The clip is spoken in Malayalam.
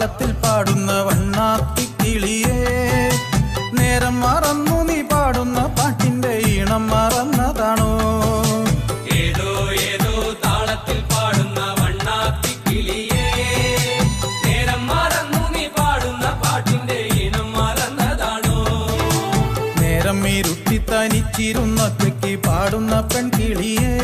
താളത്തിൽ പാടുന്ന വണ്ണാത്തി കിളിയേ, നേരം മറന്നു നീ പാടുന്ന പാട്ടിന്റെ ഈണം മറന്നതാണോ? ഏതോ ഏതോ താളത്തിൽ പാടുന്ന വണ്ണാത്തി കിളിയേ, നേരം മറന്നു നീ പാടുന്ന പാട്ടിന്റെ ഈണം മറന്നതാണോ? നേരം ഇരുട്ടി തനിച്ചിരുന്നൊറ്റയ്ക്ക് പാടുന്ന പെൺകിളിയേ,